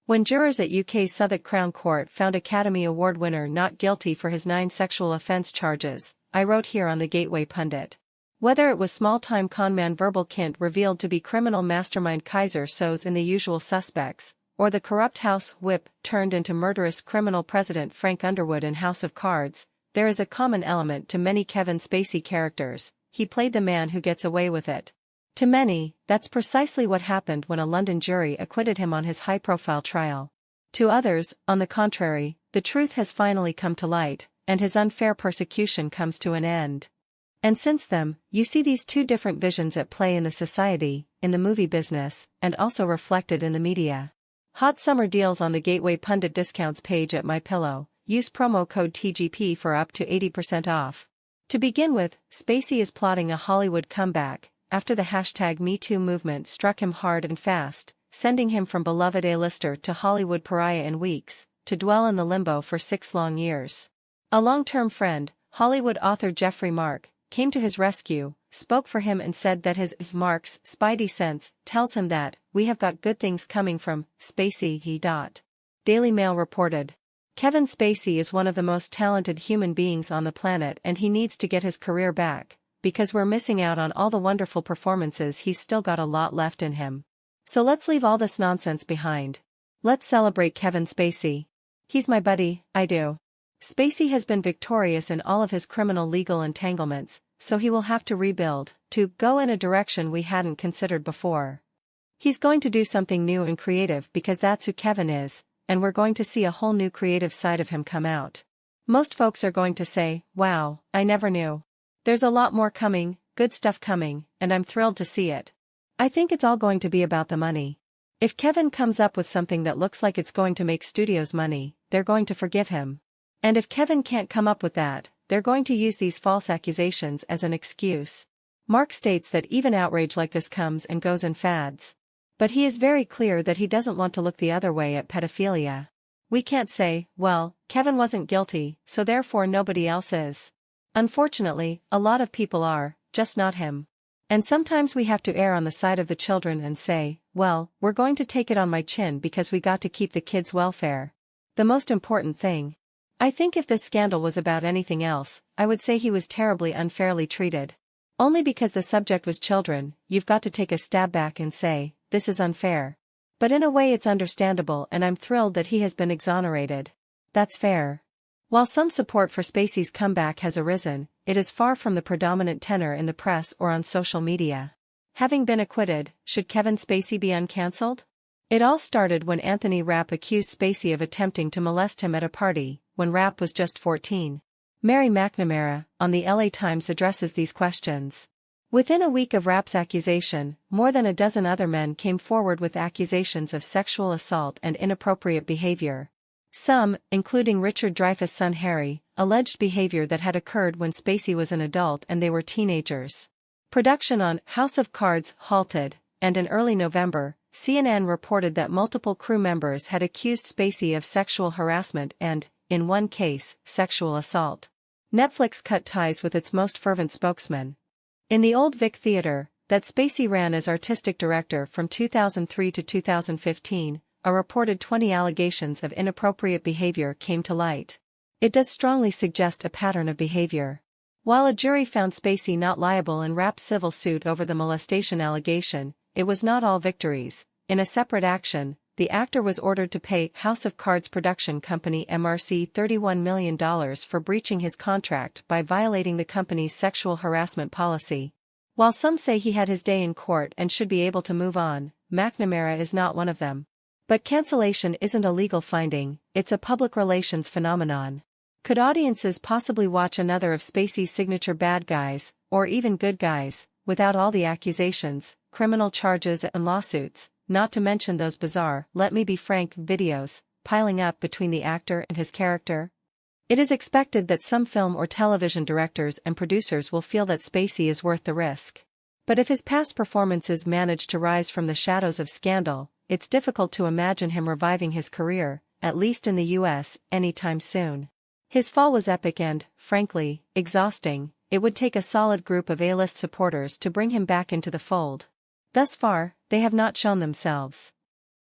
When jurors at UK's Southwark Crown Court found Academy Award winner not guilty for his 9 sexual offence charges, I wrote here on the Gateway Pundit. Whether it was small-time conman Verbal Kint revealed to be criminal mastermind Kaiser Soze in The Usual Suspects, or the corrupt House Whip turned into murderous criminal President Frank Underwood in House of Cards, there is a common element to many Kevin Spacey characters: he played the man who gets away with it. To many, that's precisely what happened when a London jury acquitted him on his high-profile trial. To others, on the contrary, the truth has finally come to light, and his unfair persecution comes to an end. And since then, you see these two different visions at play in the society, in the movie business, and also reflected in the media. Hot summer deals on the Gateway Pundit discounts page at MyPillow. Use promo code TGP for up to 80% off. To begin with, Spacey is plotting a Hollywood comeback, after the #MeToo movement struck him hard and fast, sending him from beloved A-lister to Hollywood pariah in weeks, to dwell in the limbo for 6 long years. A long-term friend, Hollywood author Jeffrey Mark, came to his rescue, spoke for him and said that his Mark's spidey sense tells him that we have got good things coming from Spacey. Daily Mail reported. Kevin Spacey is one of the most talented human beings on the planet, and he needs to get his career back, because we're missing out on all the wonderful performances. He's still got a lot left in him. So let's leave all this nonsense behind. Let's celebrate Kevin Spacey. He's my buddy, I do. Spacey has been victorious in all of his criminal legal entanglements, so he will have to rebuild, to go in a direction we hadn't considered before. He's going to do something new and creative because that's who Kevin is, and we're going to see a whole new creative side of him come out. Most folks are going to say, wow, I never knew. There's a lot more coming, good stuff coming, and I'm thrilled to see it. I think it's all going to be about the money. If Kevin comes up with something that looks like it's going to make studios money, they're going to forgive him. And if Kevin can't come up with that, they're going to use these false accusations as an excuse. Mark states that even outrage like this comes and goes in fads. But he is very clear that he doesn't want to look the other way at pedophilia. We can't say, well, Kevin wasn't guilty, so therefore nobody else is. Unfortunately, a lot of people are, just not him. And sometimes we have to err on the side of the children and say, well, we're going to take it on my chin because we got to keep the kids' welfare. The most important thing. I think if this scandal was about anything else, I would say he was terribly unfairly treated. Only because the subject was children, you've got to take a step back and say, this is unfair. But in a way it's understandable, and I'm thrilled that he has been exonerated. That's fair. While some support for Spacey's comeback has arisen, it is far from the predominant tenor in the press or on social media. Having been acquitted, should Kevin Spacey be uncancelled? It all started when Anthony Rapp accused Spacey of attempting to molest him at a party, when Rapp was just 14. Mary McNamara, on the LA Times, addresses these questions. Within a week of Rapp's accusation, more than a dozen other men came forward with accusations of sexual assault and inappropriate behavior. Some, including Richard Dreyfuss' son Harry, alleged behavior that had occurred when Spacey was an adult and they were teenagers. Production on House of Cards halted, and in early November, CNN reported that multiple crew members had accused Spacey of sexual harassment and, in one case, sexual assault. Netflix cut ties with its most fervent spokesman. In the Old Vic Theatre, that Spacey ran as artistic director from 2003 to 2015, a reported 20 allegations of inappropriate behavior came to light. It does strongly suggest a pattern of behavior. While a jury found Spacey not liable in Rapp's civil suit over the molestation allegation, it was not all victories. In a separate action, the actor was ordered to pay House of Cards production company MRC $31 million for breaching his contract by violating the company's sexual harassment policy. While some say he had his day in court and should be able to move on, McNamara is not one of them. But cancellation isn't a legal finding, it's a public relations phenomenon. Could audiences possibly watch another of Spacey's signature bad guys, or even good guys, without all the accusations, criminal charges and lawsuits, not to mention those bizarre, let me be frank, videos, piling up between the actor and his character? It is expected that some film or television directors and producers will feel that Spacey is worth the risk. But if his past performances manage to rise from the shadows of scandal, it's difficult to imagine him reviving his career, at least in the US, anytime soon. His fall was epic and, frankly, exhausting. It would take a solid group of A-list supporters to bring him back into the fold. Thus far, they have not shown themselves.